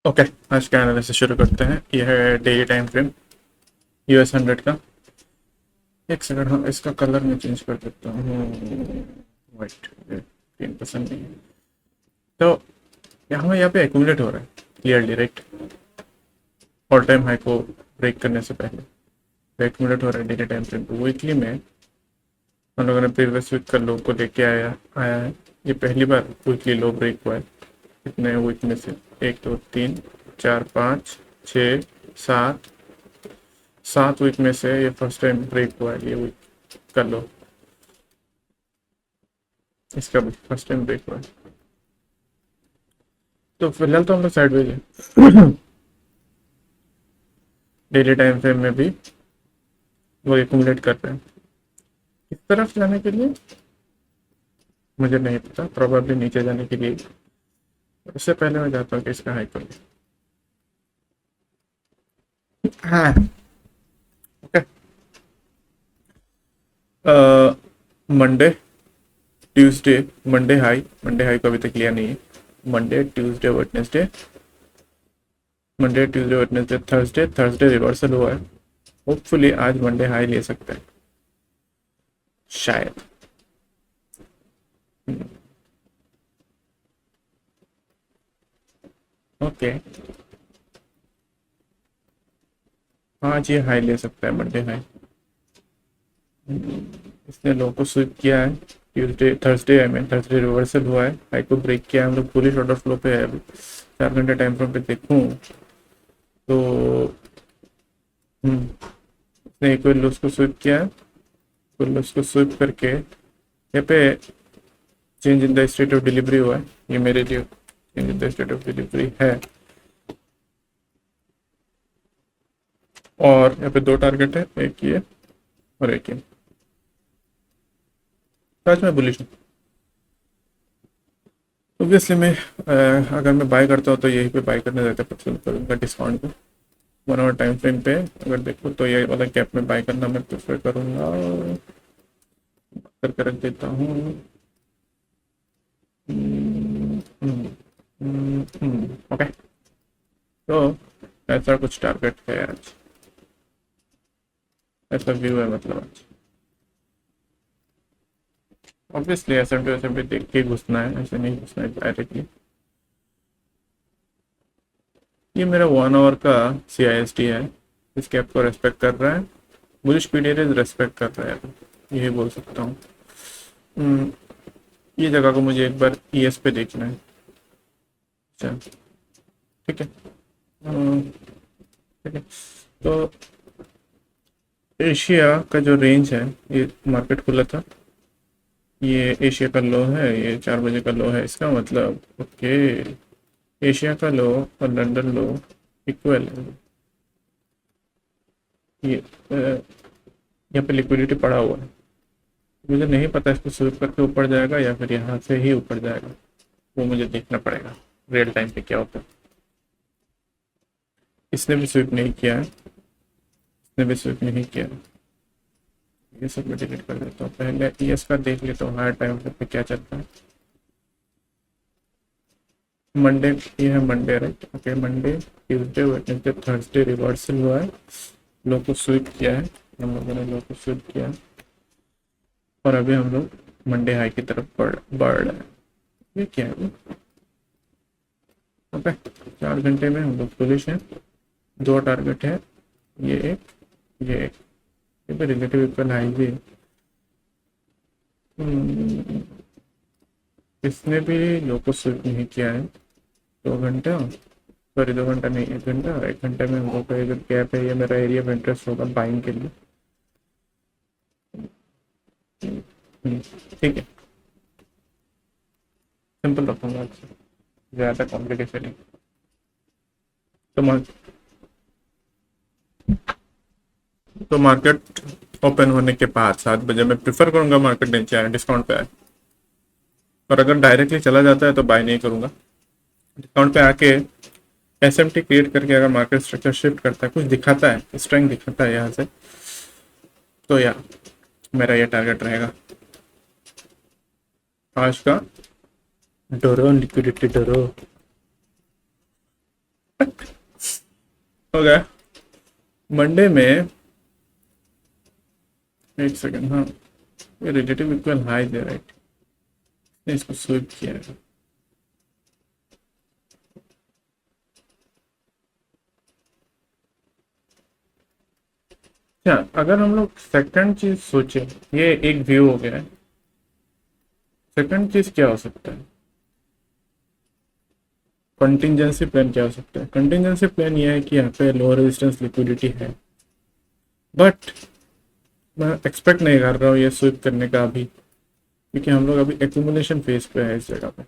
Okay, आज का analysis शुरू करते हैं। यह है डेली टाइम फ्रेम US 100 का। एक सेकंड, हाँ इसका कलर मैं चेंज कर देता हूँ। वाइट, ग्रीन पसंद नहीं है। तो यहाँ पे एक्यूमुलेट हो रहा है clearly, right. All time high को ब्रेक करने से पहले एक्यूमुलेट हो रहा है डेली टाइम फ्रेम पे। वीकली में हम लोगों ने प्रीवियस वीक का लो को लेके आया है। ये पहली बार वीकली लो ब्रेक हुआ है। कितने वीक में से? 1 2 3 4 5 6 7 7 वीक में से ये फर्स्ट टाइम ब्रेक हुआ है। ये वीक कर लो, इसका भी फर्स्ट टाइम ब्रेक हुआ है। तो फिलहाल तो हम लोग साइडवेज है। डेली टाइम फ्रेम में भी वो एक्यूमुलेट कर रहे हैं। इस तरफ जाने के लिए मुझे नहीं पता, प्रोबेबली नीचे जाने के लिए। उससे पहले मैं चाहता हूँ कि इसका हाई कर लूँ। हाँ, okay. Monday Tuesday, Monday high को अभी तक लिया नहीं है। Monday Tuesday Wednesday Thursday, Thursday reversal हुआ है। होपफुली आज मंडे हाई ले सकते हैं शायद। ओके, आज ये हाई ले सकता है, मंडे हाई। इसने लो को स्वीप किया है। Tuesday Thursday I mean Thursday reversal हुआ है, हाई को ब्रेक किया है। हम लोग पूरी ऑर्डर फ्लो पे है अभी। 4 घंटे टाइम फ्रेम पे देखूं तो इसने एक बार लो को स्वीप किया है। फिर लो को स्वीप करके यहाँ पे change in the state of delivery हुआ है। ये मेरे लिए change in the state of delivery है। और यहाँ पे 2 टारगेट है, एक ये और एक ये। आज मैं बुलिश हूँ। ऑब्वियसली मैं अगर मैं बाय करता हूँ तो यहीं पे बाय करने ज़्यादा पसंद करूँगा डिस्काउंट पे। 1 आवर टाइम फ्रेम पे अगर देखो तो ये वाला गैप में बाय करना मैं प्रेफर करूँगा। करके रख देता हूँ। ओके, तो ऐसा कुछ टारगेट है आज, ऐसा व्यू है मतलब आज। ऑब्वियसली एस एम टी देख के घुसना है, ऐसे नहीं घुसना है डायरेक्टली। ये मेरा 1 आवर का CIST है, इस कैप को रेस्पेक्ट कर रहा है। बुलिश पीरियड रेस्पेक्ट कर रहा है, यही बोल सकता हूँ। ये जगह को मुझे एक बार ES पे देखना है। अच्छा, ठीक है। ठीक है, तो एशिया का जो रेंज है, ये मार्केट खुला था, ये एशिया का लो है, ये 4 बजे का लो है। इसका मतलब ओके, एशिया का लो और लंदन लो इक्वल है। ये यहाँ पे लिक्विडिटी पड़ा हुआ है। मुझे नहीं पता इसको स्विप करके ऊपर जाएगा या फिर यहाँ से ही ऊपर जाएगा, वो मुझे देखना पड़ेगा रियल टाइम पे क्या होता है। इसने भी स्विप नहीं किया है, इसने भी स्विप नहीं किया है। ये सब मैं डिलीट कर देता हूँ। पहले ES का देख लेता हूँ हायर टाइम पे क्या चलता है। मंडे, ये है Monday right. Okay, Monday Tuesday Wednesday Thursday reversal हुआ है। लो को स्वीप किया है, हम लोगों ने लो को स्वीप किया है। और अभी हम लोग मंडे हाई की तरफ बढ़ रहे हैं। ये क्या है? ओके, 4 घंटे में हम लोग पुलिश हैं। 2 टारगेट है, ये एक, ये एक। ये भी रिलेटिव इक्वल हाई भी है। इसने भी लो को स्वीप नहीं किया है। 2 घंटा, सॉरी 2 घंटा नहीं, 1 घंटा। 1 घंटे में हम लोग का ये जो गैप है, ये मेरा एरिया ऑफ इंटरेस्ट होगा बाइंग के लिए। ठीक है, सिंपल रखूंगा आज, ज़्यादा कॉम्प्लिकेशन नहीं। तो मार्केट ओपन होने के बाद 7 बजे मैं प्रिफर करूंगा मार्केट नीचे आए, डिस्काउंट पे आए। और अगर डायरेक्टली चला जाता है तो बाय नहीं करूंगा। डिस्काउंट पे आके SMT क्रिएट करके अगर मार्केट स्ट्रक्चर शिफ्ट करता है, कुछ दिखाता है, स्ट्रेंथ दिखाता है यहाँ से, तो या मेरा ये टारगेट रहेगा आज का। डरो लिक्विडिटी डरो। हो गया मंडे में। एक सेकंड, हाँ ये रिलेटिव इक्वल हाई दे राइट, इसको स्विप किया है। अच्छा, अगर हम लोग सेकंड चीज सोचे, ये एक व्यू हो गया है। सेकंड चीज क्या हो सकता है, कंटिंजेंसी प्लान क्या हो सकता है? कंटिंजेंसी प्लान ये है कि यहाँ पे लो रेजिस्टेंस लिक्विडिटी है, बट मैं एक्सपेक्ट नहीं कर रहा हूँ ये स्विप करने का अभी, क्योंकि हम लोग अभी एक्यूमुलेशन फेज पे है इस जगह पे।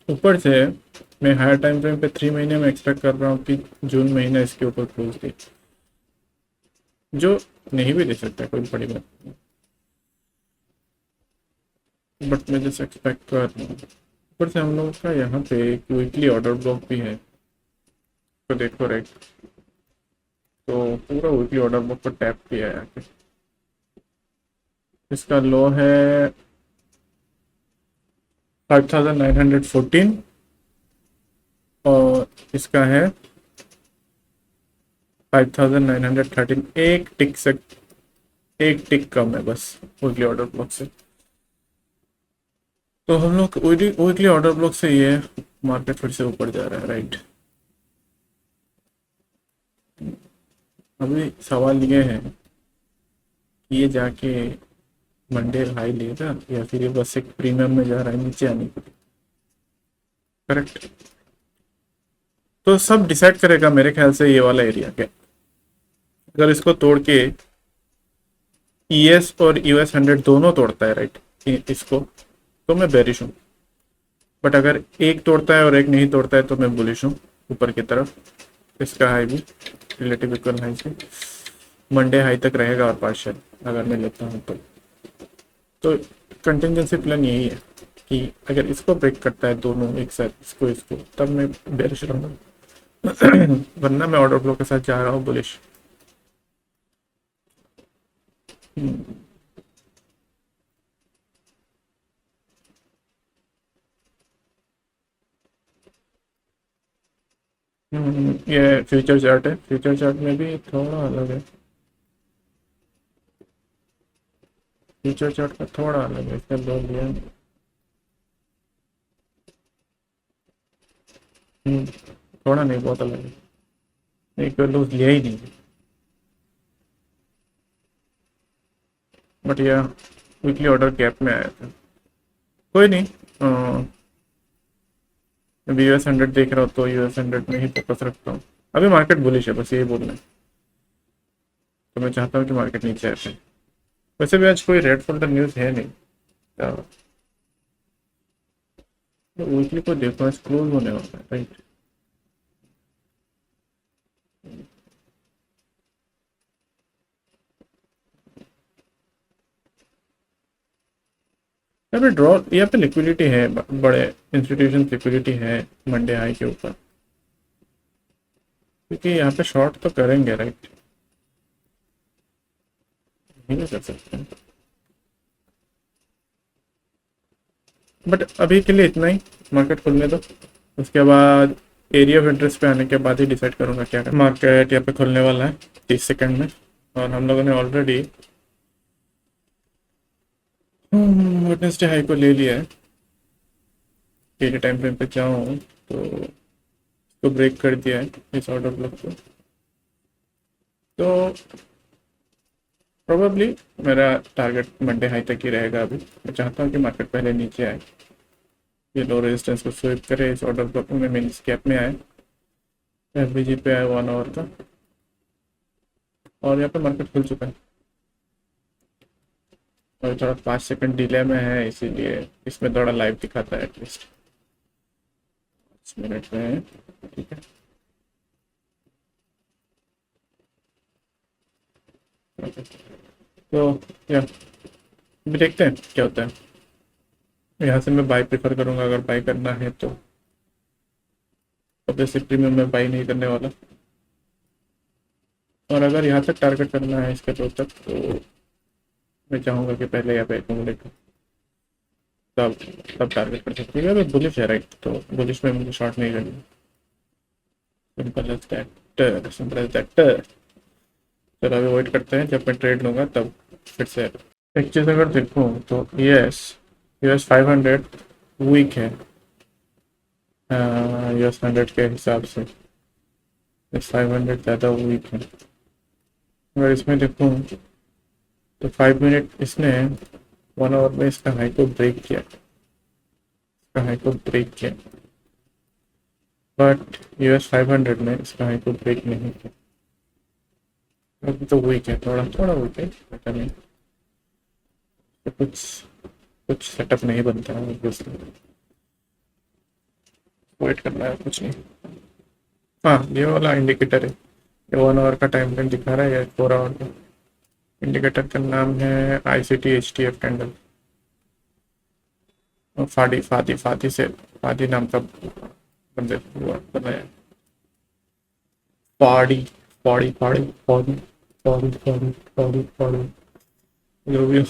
ऊपर से मैं हायर टाइम फ्रेम पे 3 महीने में एक्सपेक्ट कर रहा हूँ कि जून महीना इसके ऊपर क्लोज दे, जो नहीं भी दे सकता है, कोई बड़ी बात नहीं, बट मैं जैसे एक्सपेक्ट कर रहा हूँ। ऊपर से हम लोगों का यहाँ पे एक वीकली ऑर्डर ब्लॉक भी है, तो देखो राइट, तो पूरा वीकली ऑर्डर ब्लॉक पर टैप किया है यहाँ पे। इसका लो है 5914 और इसका है 5913, एक टिक कम है बस वीकली ऑर्डर ब्लॉक से। तो हम लोग वीकली ऑर्डर ब्लॉक से ये मार्केट फिर से ऊपर जा रहा है राइट। अभी सवाल ये है कि ये जाके मंडे हाई लेगा या फिर ये बस एक प्रीमियम में जा रहा है नीचे आने के लिए, करेक्ट? तो सब डिसाइड करेगा मेरे ख्याल से ये वाला एरिया क्या, अगर इसको तोड़ के ईएस और यूएस 100 दोनों तोड़ता है राइट इसको, तो मैं बेरिश हूँ। बट अगर एक तोड़ता है और एक नहीं तोड़ता है तो मैं बुलिश हूँ ऊपर की तरफ। इसका हाई भी रिलेटिव इक्वल हाई से मंडे हाई तक रहेगा और पार्शियल अगर मैं लेता हूँ तो कंटिंजेंसी प्लान यही है कि अगर इसको ब्रेक करता है दोनों एक साथ, इसको इसको, तब मैं बेरिश रहूँगा वरना मैं ऑर्डर फ्लो के साथ जा रहा हूँ बुलिश। ये फ्यूचर चार्ट है, फ्यूचर चार्ट में भी थोड़ा अलग है, फ्यूचर चार्ट का थोड़ा अलग है, इसका लो लिया। थोड़ा नहीं, बहुत अलग है, एक लूज लिया ही नहीं, बट यह वीकली ऑर्डर गैप में आया था। कोई नहीं, अभी यूएस 100 देख रहा हूँ तो यूएस 100 में ही फोकस रखता हूँ। अभी मार्केट बुलिश है, बस यही बोलना है, तो मैं चाहता हूँ कि मार्केट नीचे आए। वैसे भी आज कोई रेड फोल्डर न्यूज़ है नहीं, तो वीकली को देखो आज क्लोज होने वाला है राइट। यहाँ पे ड्रॉ, यहाँ पे लिक्विडिटी है, बड़े इंस्टीट्यूशन लिक्विडिटी है मंडे हाई के ऊपर, क्योंकि यहाँ पे शॉर्ट तो करेंगे राइट, नहीं कर सकते हैं। बट अभी के लिए इतना ही, मार्केट खुलने दो, उसके बाद एरिया ऑफ इंटरेस्ट पे आने के बाद ही डिसाइड करूंगा क्या करना। मार्केट यहाँ पे खुलने वाला है 30 सेकंड में, और हम लोगों ने ऑलरेडी वेडनेसडे हाई को ले लिया है। डेली टाइम फ्रेम पे जाऊँ तो ब्रेक कर दिया है इस ऑर्डर ब्लॉक को, तो प्रोबेबली मेरा टारगेट मंडे हाई तक ही रहेगा। अभी मैं चाहता हूँ कि मार्केट पहले नीचे आए, ये लो रेजिस्टेंस को स्वीप करे, इस ऑर्डर ब्लॉक में मिनी कैप में आए, एफबीजी पे आए 1 आवर का, और यहाँ पे मार्केट खुल चुका है और थोड़ा 5 सेकंड डिले में है, इसीलिए इसमें थोड़ा लाइव दिखाता है एटलीस्ट 5 मिनट में है, ठीक है। तो या अभी देखते हैं क्या होता है। यहाँ से मैं बाई प्रेफर करूँगा अगर बाई करना है तो, ऑब्वियसली प्रीमियम में बाई नहीं करने वाला, और अगर यहाँ तक टारगेट करना है इसके तो तक, तो मैं चाहूँगा कि पहले यहाँ पे एक्यूमुलेट हो, तब तब टारगेट कर सकती है। अगर बुलिश है राइट, तो बुलिश में मुझे शॉर्ट नहीं करनी। Simple as that, simple as that. चलो अभी वेट करते हैं, जब मैं ट्रेड लूँगा तब फिर से। एक चीज़ अगर देखूँ तो यूएस 500 वीक है, यूएस 100 के हिसाब से यूएस 500 ज़्यादा वीक है। अगर इसमें देखूँ तो 5 मिनट इसने 1 आवर में इसका हाई को ब्रेक किया, इसका हाई को ब्रेक किया, बट यूएस 500 में इसका हाई को ब्रेक नहीं किया। अभी तो वीक है, थोड़ा थोड़ा वीक है, पता नहीं तो कुछ कुछ सेटअप नहीं बनता है ऑब्वियसली, वेट करना है कुछ नहीं। हाँ ये वाला इंडिकेटर है, ये 1 आवर का टाइम फ्रेम दिखा रहा है या 4 आवर का। इंडिकेटर का नाम है ICT HTF कैंडल, फादी फादी फादी से, फादी नाम का बंदे हुआ बनाया। फाड़ी फाड़ी फाड़ी फाड़ी फाड़ी फाड़ी फाड़ी फाड़ी, जो भी हो।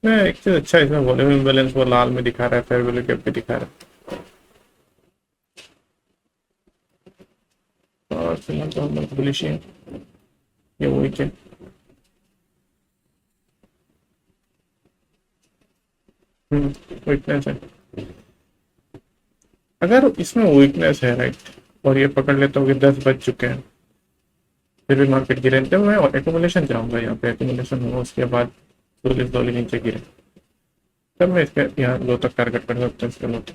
मैं एक चीज़ अच्छा है इसमें, वॉल्यूम इम्बैलेंस वो लाल में दिखा रहा है, फेयर वैल्यू कैप पे दिखा रहा है। और फिलहाल तो हम बुलिश हैं, ये वही है। वीकनेस है, अगर इसमें वीकनेस है राइट, और ये पकड़ लेता हूँ कि 10 बज चुके हैं, फिर भी मार्केट गिरे, तो मैं एकोमुलेशन चाहूँगा, यहाँ पे एकोमुलेशन हो उसके बाद स्लोली नीचे गिरे, तब मैं इसके यहाँ लो तक टारगेट कर सकता हूँ, इसके लो तक।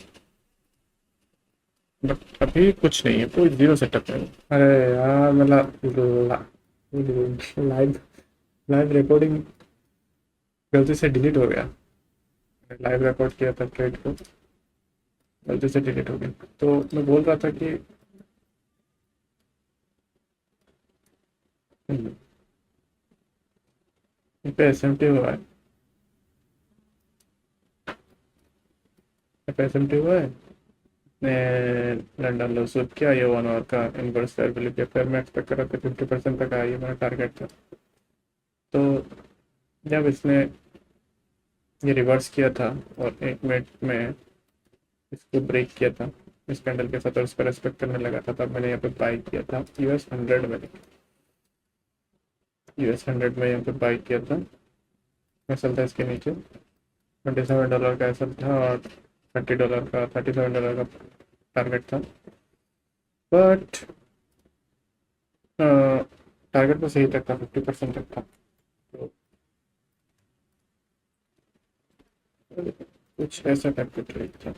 बट अभी कुछ नहीं है, कोई जीरो सेटअप है। अरे यार मतलब लाइव लाइव रिकॉर्डिंग गलती से डिलीट हो गया, लाइव रिकॉर्ड किया था ट्रेड को, गलती से डिलीट हो गया। तो मैं बोल रहा था कि पे एसएमटी हुआ है, पे एसएमटी हुआ है, ने लंदन लो सूट किया, ये 1 आवर का इनवर्स फेयर वैल्यू के पेयर में एक्सपेक्ट कर रहा था 50% तक आया, ये मेरा टारगेट था। तो जब इसने ये रिवर्स किया था और 1 मिनट में इसको ब्रेक किया था इस कैंडल के साथ और इसको रेस्पेक्ट करने लगा था, तब मैंने यहाँ पे बाई किया था US 100 में, US 100 में यहाँ पे बाई किया था। असल था इसके नीचे $27 का असल था, और $30 का, $37 का टारगेट था। बट टारगेट तो सही तक था, 50% तक था। तो कुछ ऐसा टाइप का ट्रेड था।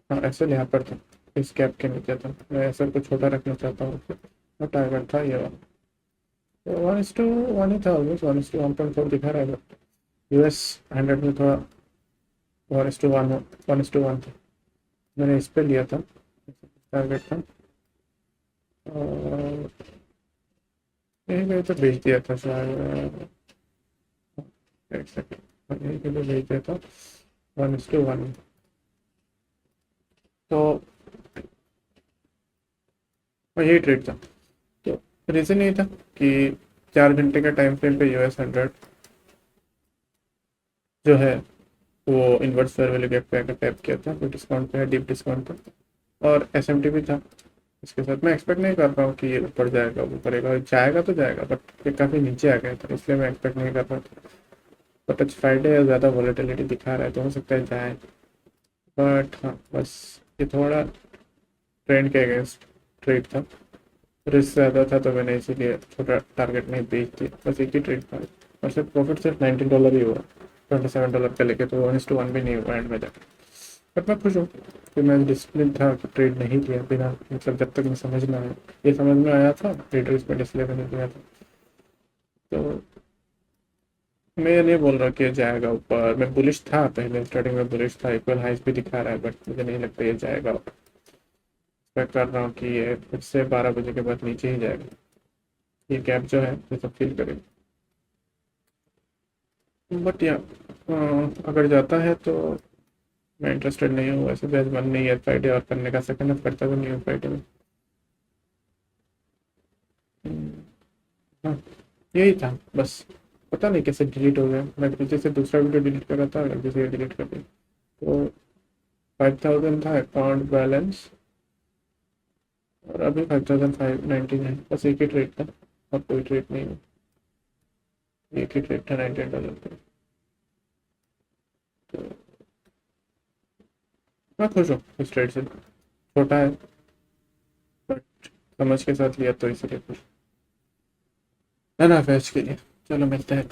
हाँ ऐसे यहाँ पर था, इस कैप के नीचे था, मैं ऐसा को छोटा रखना चाहता हूँ, और टारगेट था ये वाला। तो 1:1 ही था, ऑलमोस्ट 1:1.4 दिखा रहा है, बट US 100 में थोड़ा 1:1, 1:1 था। मैंने इस पे लिया था, टारगेट था, और यही मैंने तो भेज दिया था शायद, एक सेकेंड, यही के लिए भेज दिया था 1:1। तो यही ट्रेड था। तो रीज़न ये था कि 4 घंटे का टाइम फ्रेम पे US 100 जो है वो इन्वर्स फेयर वैल्यू गैप पे आकर टैप किया था, तो डिस्काउंट पे है, डीप डिस्काउंट पे, और एसएमटी भी था इसके साथ। मैं एक्सपेक्ट नहीं कर रहा हूँ कि ये ऊपर जाएगा, वो करेगा, जाएगा तो जाएगा, बट ये काफ़ी नीचे आ गया था, इसलिए मैं एक्सपेक्ट नहीं कर रहा था। बट आज फ्राइडे है, ज़्यादा वॉलेटिलिटी दिखा रहा है, तो हो सकता है जाए। बट हाँ बस ये थोड़ा ट्रेंड के अगेंस्ट ट्रेड था, रिस्क ज़्यादा था, तो मैंने इसीलिए छोटा टारगेट नहीं बेच दिया, बस एक ही ट्रेड था। और सिर्फ प्रॉफिट सिर्फ $19 ही हुआ, $27 का लेके, तो 1:1 भी नहीं हुआ एंड में जाकर। बट मैं खुश हूँ कि मैं डिसिप्लिन था कि ट्रेड नहीं किया बिना, मतलब जब तक मैं समझ में आया, ये समझ में आया था ट्रेडर्स में, इसलिए मैंने किया था। तो मैं ये नहीं बोल रहा कि ये जाएगा ऊपर, मैं बुलिश था पहले, स्टार्टिंग में बुलिश था, इक्वल हाइस भी दिखा रहा है, बट मुझे नहीं लगता ये जाएगा। एक्सपेक्ट कर रहा हूँ कि ये फिर से 12 बजे के बाद नीचे ही जाएगा, ये गैप जो है ये सब फील करेगा। बट या अगर जाता है तो मैं इंटरेस्टेड नहीं हूँ, वैसे भी आज मन नहीं है फ्राइडे और करने का, सेकंड हाफ करता भी नहीं हूँ फ्राइडे में। हाँ यही था बस। पता नहीं कैसे डिलीट हो गया। मैं गलती से दूसरा वीडियो डिलीट कर रहा था, गलती से डिलीट कर दिया। तो 5000 था अकाउंट बैलेंस और अभी 5519 है। बस एक ही ट्रेड था और कोई ट्रेड नहीं है। एक ही ट्रेड था $19 का। तो मैं खुश हूँ इस ट्रेड से। छोटा है बट समझ के साथ लिया तो इसलिए खुश। है ना फैच के लिए। चलो मिलते हैं।